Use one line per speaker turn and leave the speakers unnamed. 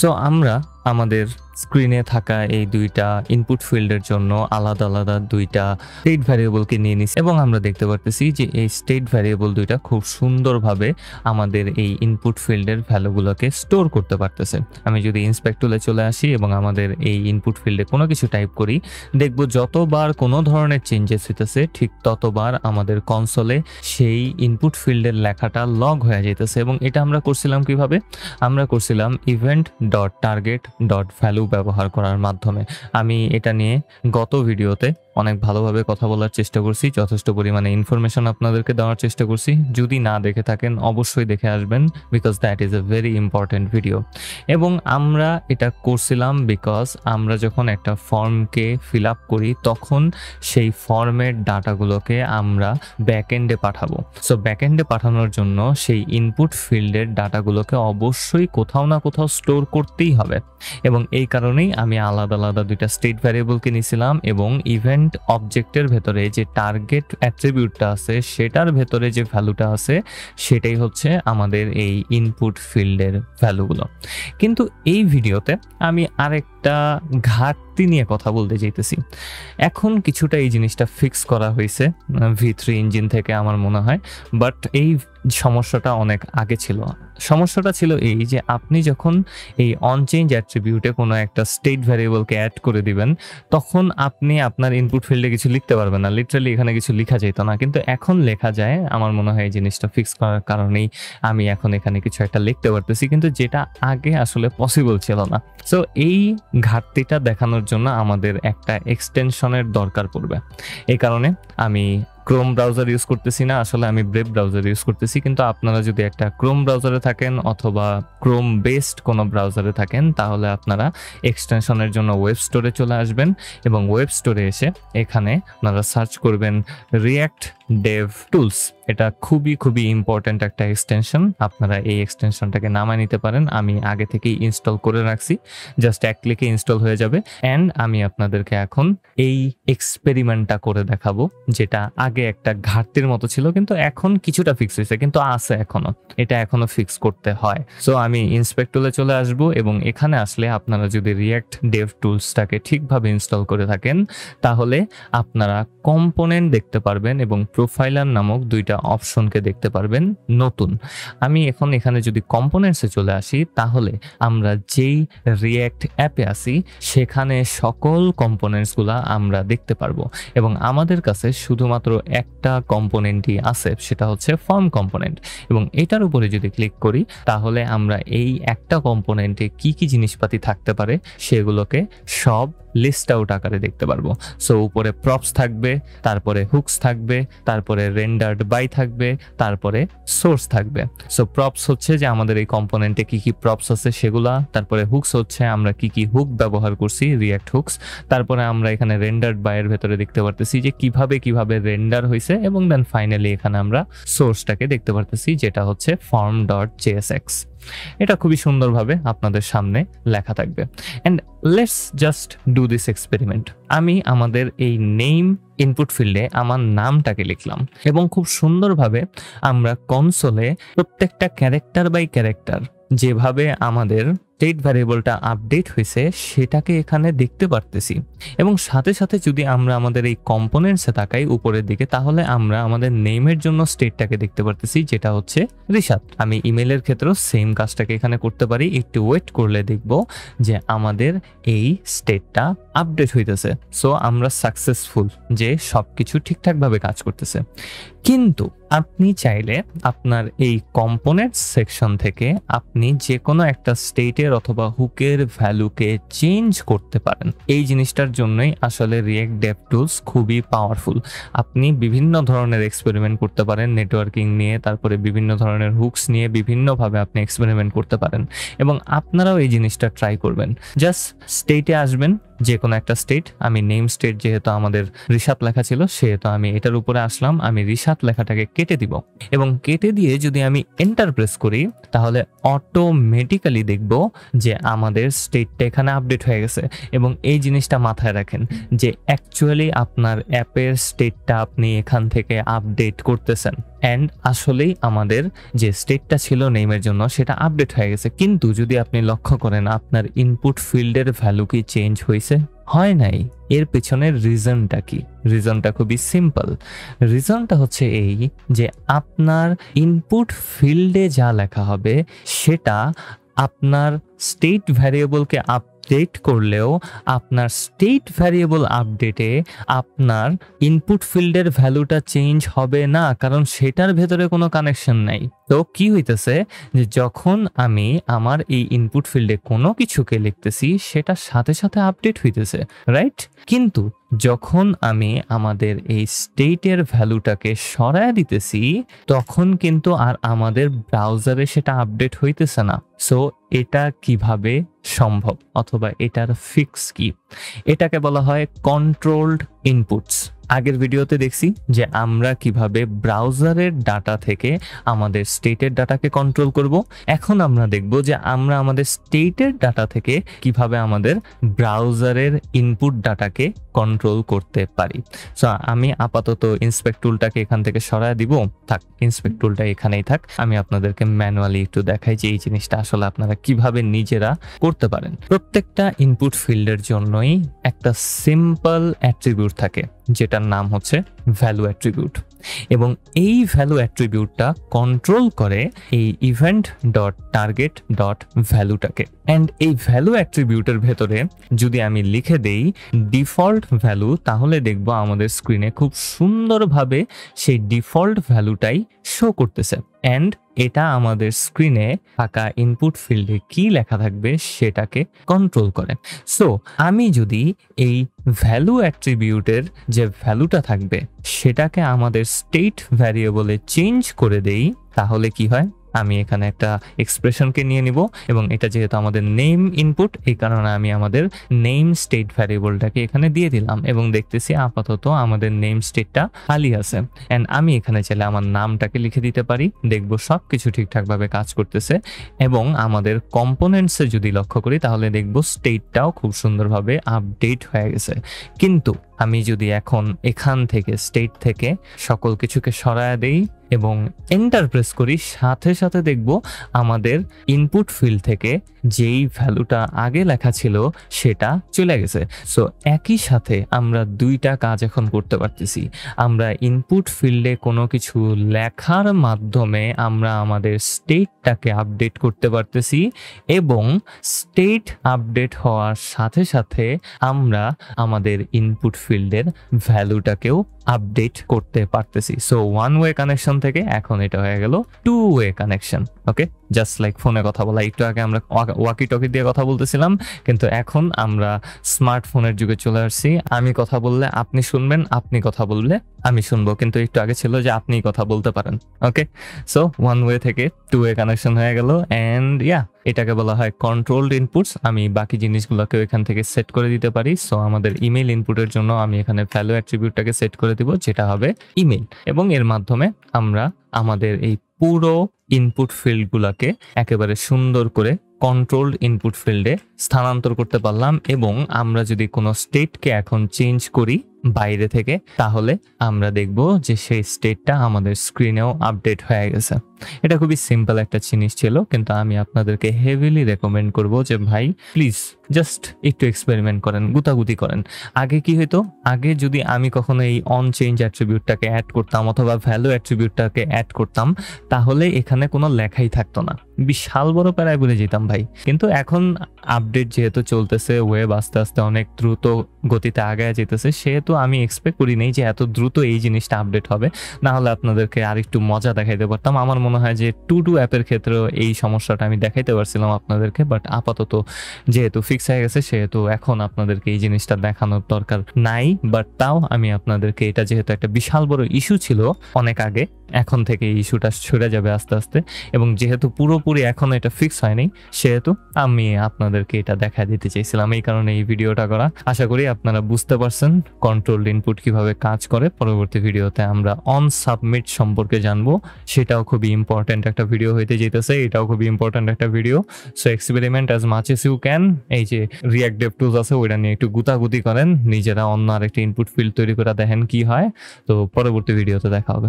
So আমরা আমাদের স্ক্রিনে থাকা এই দুইটা ইনপুট ফিল্ডের জন্য আলাদা আলাদা দুইটা স্টেট ভ্যারিয়েবলকে নিয়ে নিছি এবং আমরা দেখতে পারতেছি যে এই স্টেট ভ্যারিয়েবল দুইটা খুব সুন্দরভাবে আমাদের এই ইনপুট ফিল্ডের ভ্যালুগুলোকে স্টোর করতে পারতেছে। আমি যদি ইন্সপেক্ট টুলে চলে আসি এবং আমাদের এই ইনপুট ফিল্ডে কোনো কিছু টাইপ করি, দেখব যতবার কোনো ধরনের চেঞ্জেস হইতেছে ঠিক ততবার আমাদের কনসোলে সেই ইনপুট ফিল্ডের লেখাটা লগ হয়ে যেতেছে। এবং এটা আমরা করছিলাম কিভাবে? আমরা করছিলাম event dot target dot value ব্যবহার করার মাধ্যমে। আমি এটা নিয়ে গত ভিডিওতে অনেক ভালোভাবে কথা বলার চেষ্টা করছি, যথেষ্ট পরিমাণে ইনফরমেশন আপনাদেরকে দেওয়ার চেষ্টা করছি। যদি না দেখে থাকেন অবশ্যই দেখে আসবেন, because that is a very important video. এবং আমরা এটা করছিলাম বিকজ আমরা যখন একটা ফর্মকে ফিল আপ করি তখন সেই ফর্মের ডাটাগুলোকে আমরা ব্যাকএন্ডে পাঠাবো। সো ব্যাকএন্ডে পাঠানোর জন্য সেই ইনপুট ফিল্ডের ডাটাগুলোকে অবশ্যই কোথাও না কোথাও স্টোর করতেই হবে। এবং এই কারণেই আমি আলাদা আলাদা দুইটা স্টেট ভ্যারিয়েবলকে নিয়েছিলাম এবং ইভেন্ট অবজেক্টের ভেতরে যে টার্গেট অ্যাট্রিবিউটটা আছে সেটার ভেতরে যে ভ্যালুটা আছে সেটাই হচ্ছে আমাদের এই ইনপুট ফিল্ডের ভ্যালুগুলো। কিন্তু এই ভিডিওতে আমি আরেকটা ঘাটতি নিয়ে কথা বলতে চাইতেছি। এখন কিছুটা এই জিনিসটা ফিক্স করা হয়েছে V3 ইঞ্জিন থেকে আমার মনে হয়, বাট এই সমস্যাটা অনেক আগে ছিল। সমস্যাটা ছিল এই যে আপনি যখন এই অনচেঞ্জ অ্যাট্রিবিউটে কোনো একটা স্টেট ভ্যারিয়েবলকে অ্যাড করে দিবেন তখন আপনি আপনার ইনপুট ফিল্ডে কিছু লিখতে পারবেন না, লিটারালি এখানে কিছু লেখা যেত না। কিন্তু এখন লেখা যায়। আমার মনে হয় এই জিনিসটা ফিক্স করার কারণেই আমি এখন এখানে কিছু একটা লিখতে পারতেছি, কিন্তু যেটা আগে আসলে পসিবল ছিল না। সো এই ঘাটতিটা দেখানোর জন্য আমাদের একটা এক্সটেনশনের দরকার পড়বে। এই কারণে আমি ক্রোম ব্রাউজার ইউজ করতেছি না, আসলে আমি ব্রেভ ব্রাউজার ইউজ করতেছি। কিন্তু আপনারা যদি একটা ক্রোম ব্রাউজারে থাকেন অথবা ক্রোম বেসড কোনো ব্রাউজারে থাকেন তাহলে আপনারা এক্সটেনশনের জন্য ওয়েব স্টোরে চলে আসবেন এবং ওয়েব স্টোরে এসে এখানে আপনারা সার্চ করবেন রিঅ্যাক্ট ডেভ টুলস। এটা খুবই খুবই ইম্পর্ট্যান্ট একটা এক্সটেনশন, আপনারা এই এক্সটেনশনটাকে নামায় নিতে পারেন। আমি আগে থেকেই ইনস্টল করে রাখছি, জাস্ট এক ক্লিকে ইনস্টল হয়ে যাবে। অ্যান্ড আমি আপনাদেরকে এখন এই এক্সপেরিমেন্টটা করে দেখাবো, যেটা আগে একটা ঘাটতির মতো ছিল কিন্তু এখন কিছুটা ফিক্স হয়েছে, কিন্তু আছে এখনো, এটা এখনো ফিক্স করতে হয়। সো আমি ইন্সপেক্ট টুলে চলে আসবো এবং এখানে আসলে আপনারা যদি রিঅ্যাক্ট ডেভ টুলসটাকে ঠিকভাবে ইনস্টল করে থাকেন তাহলে আপনারা কম্পোনেন্ট দেখতে পারবেন এবং প্রোফাইলার নামক দুইটা অপশনকে দেখতে পারবেন নতুন। আমি এখন এখানে যদি কম্পোনেন্টসে চলে আসি তাহলে আমরা যেই রিঅ্যাক্ট অ্যাপে আসি সেখানে সকল কম্পোনেন্টসগুলা আমরা দেখতে পারবো এবং আমাদের কাছে শুধুমাত্র একটা কম্পোনেন্টই আছে, সেটা হচ্ছে ফর্ম কম্পোনেন্ট। এবং এটার উপরে যদি ক্লিক করি তাহলে আমরা এই একটা কম্পোনেন্টে কি কি জিনিসপাতি থাকতে পারে সেগুলোকে সব লিস্ট আউট আকারে দেখতে পারবো। সো উপরে প্রপস থাকবে, তারপরে হুকস থাকবে, তারপরে রেন্ডার্ড বাই থাকবে, তারপরে সোর্স থাকবে। সো প্রপস হচ্ছে যে আমাদের এই কম্পোনেন্টে কি কি প্রপস আছে সেগুলা, তারপরে হুকস হচ্ছে আমরা কি কি হুক ব্যবহার করছি, রিঅ্যাক্ট হুকস, তারপরে আমরা এখানে রেন্ডার্ড বাইয়ের ভেতরে দেখতে পারতেছি যে কিভাবে রেন্ডার হয়েছে, এবং দেন ফাইনালি এখানে আমরা সোর্সটাকে দেখতে পারতেছি যেটা হচ্ছে form.jsx। এটা খুবই সুন্দরভাবে আপনাদের সামনে লেখা থাকবে। And let's just do this experiment. আমি আমাদের এই নেম ইনপুট ফিল্ডে আমার নামটাকে লিখলাম এবং খুব সুন্দরভাবে আমরা কনসোলে প্রত্যেকটা ক্যারেক্টার বাই ক্যারেক্টার যেভাবে আমাদের স্টেট ভ্যারিয়েবলটা আপডেট হয়েছে সেটাকে এখানে দেখতে পারতেছি। এবং সাথে সাথে যদি আমরা আমাদের এই কম্পোনেন্টসে তাকাই উপরের দিকে তাহলে আমরা আমাদের নেমের জন্য স্টেটটাকে দেখতে পারতেছি যেটা হচ্ছে রিশাদ। আমি ইমেলের ক্ষেত্রেও সেম কাজটাকে এখানে করতে পারি। একটু ওয়েট করলে দেখব যে আমাদের এই স্টেটটা আপডেট হইতেছে। সো আমরা সাকসেসফুল যে সবকিছু ঠিকঠাকভাবে কাজ করতেছে। কিন্তু আপনি চাইলে আপনার এই কম্পোনেন্টস সেকশন থেকে আপনি যে কোনো একটা স্টেটের অথবা হুকের ভ্যালুকে চেঞ্জ করতে পারেন। এই জিনিসটার জন্যই আসলে রিঅ্যাক্ট ডেভ টুলস খুবই পাওয়ারফুল। আপনি বিভিন্ন ধরনের এক্সপেরিমেন্ট করতে পারেন নেটওয়ার্কিং নিয়ে, তারপরে বিভিন্ন ধরনের হুকস নিয়ে বিভিন্নভাবে আপনি এক্সপেরিমেন্ট করতে পারেন এবং আপনারাও এই জিনিসটা ট্রাই করবেন। জাস্ট স্টেটে আসবেন, যে কোনো একটা স্টেট। আমি নেম স্টেট যেহেতু আমাদের রিশাদ লেখা ছিল সেহেতু আমি এটার উপরে আসলাম। আমি রিশাদ লেখাটাকে কেটে দিব এবং কেটে দিয়ে যদি আমি এন্টার প্রেস করি তাহলে অটোমেটিক্যালি দেখব যে আমাদের স্টেটটা এখানে আপডেট হয়ে গেছে। এবং এই জিনিসটা মাথায় রাখেন যে অ্যাকচুয়ালি আপনার অ্যাপের স্টেটটা আপনি এখান থেকে আপডেট করতেছেন। অ্যান্ড আসলেই আমাদের যে স্টেটটা ছিল নেমের জন্য সেটা আপডেট হয়ে গেছে, কিন্তু যদি আপনি লক্ষ্য করেন আপনার ইনপুট ফিল্ডের ভ্যালু কি চেঞ্জ হয়েছে? হয় নাই। এর পেছনের রিজনটা কি? রিজনটা খুবই সিম্পল। রিজনটা হচ্ছে এই যে আপনার ইনপুট ফিল্ডে যা লেখা হবে সেটা আপনার স্টেট ভ্যারিয়েবলকে আপডেট করলেও আপনার স্টেট ভ্যারিয়েবল আপডেটে আপনার ইনপুট ফিল্ডের ভ্যালুটা চেঞ্জ হবে না, কারণ সেটার ভেতরে কোনো কানেকশন নাই। তো কি হইতেছে যে যখন আমি আমার এই ইনপুট ফিল্ডে কোনো কিছুকে লিখতেছি সেটার সাথে সাথে আপডেট হইতেছে, রাইট? কিন্তু যখন আমি আমাদের এই স্টেটের ভ্যালুটাকে সরায় দিতেছি তখন কিন্তু আর আমাদের ব্রাউজারে সেটা আপডেট হইতেছে না। সো এটা কিভাবে সম্ভব, অথবা এটার ফিক্স কি? এটাকে বলা হয় কন্ট্রোলড ইনপুটস। আগের ভিডিওতে দেখছি যে আমরা কিভাবে ব্রাউজারের ডাটা থেকে আমাদের স্টেটের ডাটাকে কন্ট্রোল করব। এখন আমরা দেখব যে আমরা আমাদের স্টেটের ডাটা থেকে কিভাবে আমাদের ব্রাউজারের ইনপুট ডাটাকে কন্ট্রোল করতে পারি। সো আমি আপাতত ইন্সপেক্ট টুলটাকে এখান থেকে সরায় দিব। থাক, ইন্সপেক্ট টুলটা এখানেই থাক। আমি আপনাদেরকে ম্যানুয়ালি একটু দেখাই যে এই জিনিসটা আসলে আপনারা কিভাবে নিজেরা করতে পারেন। প্রত্যেকটা ইনপুট ফিল্ডের জন্যই একটা সিম্পল অ্যাট্রিবিউট থাকে যেটার নাম হচ্ছে ভ্যালু অ্যাট্রিবিউট, এবং এই ভ্যালু অ্যাট্রিবিউটটা কন্ট্রোল করে এই ইভেন্ট ডট টার্গেট ডট ভ্যালুটাকে। অ্যান্ড এই ভ্যালু অ্যাট্রিবিউটের ভেতরে যদি আমি লিখে দেই ডিফল্ট ভ্যালু, তাহলে দেখবো আমাদের স্ক্রিনে খুব সুন্দরভাবে সেই ডিফল্ট ভ্যালুটাই শো করতেছে। অ্যান্ড এটা আমাদের স্ক্রিনে থাকা ইনপুট ফিল্ডে কি লেখা থাকবে সেটাকে কন্ট্রোল করে। সো আমি যদি এই ভ্যালু অ্যাট্রিবিউটের যে ভ্যালুটা থাকবে সেটাকে আমাদের স্টেট ভ্যারিয়েবলে চেঞ্জ করে দেই, তাহলে কি হয়? আমি এখানে একটা এক্সপ্রেশনকে নিয়ে নিব, এবং এটা যেহেতু আমাদের নেম ইনপুট, এই কারণে আমি আমাদের নেম স্টেট ভ্যারিয়েবলটাকে এখানে দিয়ে দিলাম, এবং দেখতেছি আপাতত আমাদের নেম স্টেটটা খালি আছে। অ্যান্ড আমি এখানে চাইলে আমার নামটাকে লিখে দিতে পারি, দেখব সব কিছু ঠিকঠাকভাবে কাজ করতেছে। এবং আমাদের কম্পোনেন্টসে যদি লক্ষ্য করি তাহলে দেখব স্টেটটাও খুব সুন্দরভাবে আপডেট হয়ে গেছে। কিন্তু আমি যদি এখন এখান থেকে স্টেট থেকে সকল কিছুকে সরায় দেই এবং এন্টার প্রেস করি, সাথে সাথে দেখব আমাদের ইনপুট ফিল্ড থেকে যেই ভ্যালুটা আগে লেখা ছিল সেটা চলে গেছে। সো একই সাথে আমরা দুইটা কাজ এখন করতে পারতেছি। আমরা ইনপুট ফিল্ডে কোনো কিছু লেখার মাধ্যমে আমরা আমাদের স্টেটটাকে আপডেট করতে পারতেছি, এবং স্টেট আপডেট হওয়ার সাথে সাথে আমরা আমাদের ইনপুট ফিল্ডের ভ্যালুটাকেও আপডেট করতে পারতেছি। সো ওয়ান ওয়ে কানেকশন থেকে এখন এটা হয়ে গেল টু ওয়ে কানেকশন। ওকে, জাস্ট লাইক ফোনে কথা বলা। একটু আগে আমরা ওয়াকি টকি দিয়ে কথা বলতেছিলাম, কিন্তু এখন আমরা স্মার্টফোনের যুগে চলে আসছি। আমি কথা বললে আপনি শুনবেন, আপনি কথা বললে আমি শুনবো, কিন্তু একটু আগে ছিল যে আপনিই কথা বলতে পারেন। ওকে, সো ওয়ান ওয়ে থেকে টু ওয়ে কানেকশন হয়ে গেল। অ্যান্ড এটাকে বলা হয় কন্ট্রোলড ইনপুটস। আমি বাকি জিনিসগুলোকেও এখান থেকে সেট করে দিতে পারি। সো আমাদের ইমেল ইনপুটের জন্য আমি এখানে ভ্যালু অ্যাট্রিবিউটটাকে সেট করে দিব, যেটা হবে ইমেল, এবং এর মাধ্যমে আমরা আমাদের এই পুরো ইনপুট ফিল্ডগুলোকে একেবারে সুন্দর করে কন্ট্রোলড ইনপুট ফিল্ডে স্থানান্তর করতে পারলাম। এবং আমরা যদি কোনো স্টেটকে এখন চেঞ্জ করি বাইরে থেকে, তাহলে আমরা দেখব যে সেই স্টেটটা আমাদের স্ক্রিনেও আপডেট হয়ে গেছে। এটা খুবই সিম্পল একটা জিনিস ছিল, কিন্তু আমি আপনাদেরকে হেভিলি রেকমেন্ড করব যে ভাই প্লিজ জাস্ট একটু এক্সপেরিমেন্ট করেন, গুতাগুতি করেন। আগে কি হইতো, আগে যদি আমি কখনো এই অন চেঞ্জ অ্যাট্রিবিউটটাকে অ্যাড করতাম অথবা ভ্যালু অ্যাট্রিবিউটটাকে অ্যাড করতাম, তাহলে এখানে কোনো লেখাই থাকতো না, বিশাল বড় প্যারায় বলে যেতাম ভাই। কিন্তু এখন আপডেট যেহেতু চলতেছে, ওয়েব আস্তে আস্তে অনেক দ্রুত গতিতে আগায় যেতেছে, সেহেতু আমি এক্সপেক্ট করি নাই যে এত দ্রুত এই জিনিসটা আপডেট হবে। না হলে আপনাদেরকে আর একটু মজা দেখাইতে পারতাম। আমার মনে হয় যে টু ডু অ্যাপের ক্ষেত্রেও এই সমস্যাটা আমি দেখাইতে পারছিলাম আপনাদেরকে, বাট আপাতত যেহেতু ফিক্স হয়ে গেছে সেহেতু এখন আপনাদেরকে এই জিনিসটা দেখানোর দরকার নাই। বাট তাও আমি আপনাদেরকে, এটা যেহেতু একটা বিশাল বড় ইস্যু ছিল অনেক আগে, এখন থেকে এই ইস্যুটা সরে যাবে আস্তে আস্তে, এবং যেহেতু পুরোপুরি এখন এটা ফিক্স হয়নি সেহেতু আমি আপনাদেরকে এটা দেখা দিতে চাইছিলাম, এই কারণে এই ভিডিওটা করা। আশা করি আপনারা বুঝতে পারছেন কন্ট্রোল ইনপুট কিভাবে কাজ করে। পরবর্তী ভিডিওতে আমরা অন সাবমিট সম্পর্কে জানবো, সেটাও খুবই ইম্পর্টেন্ট একটা ভিডিও হইতে যেতেছে, এটাও খুবই ইম্পর্টেন্ট একটা video. So experiment as much S U can. এই যে রিঅ্যাক্ট ডেভ টুলস আছে ওইটা নিয়ে একটু গুতাগুতি করেন, নিজেরা অন্য আরেকটা ইনপুট ফিল্ড তৈরি করে দেখেন কি হয়। তো পরবর্তী ভিডিওতে দেখা হবে।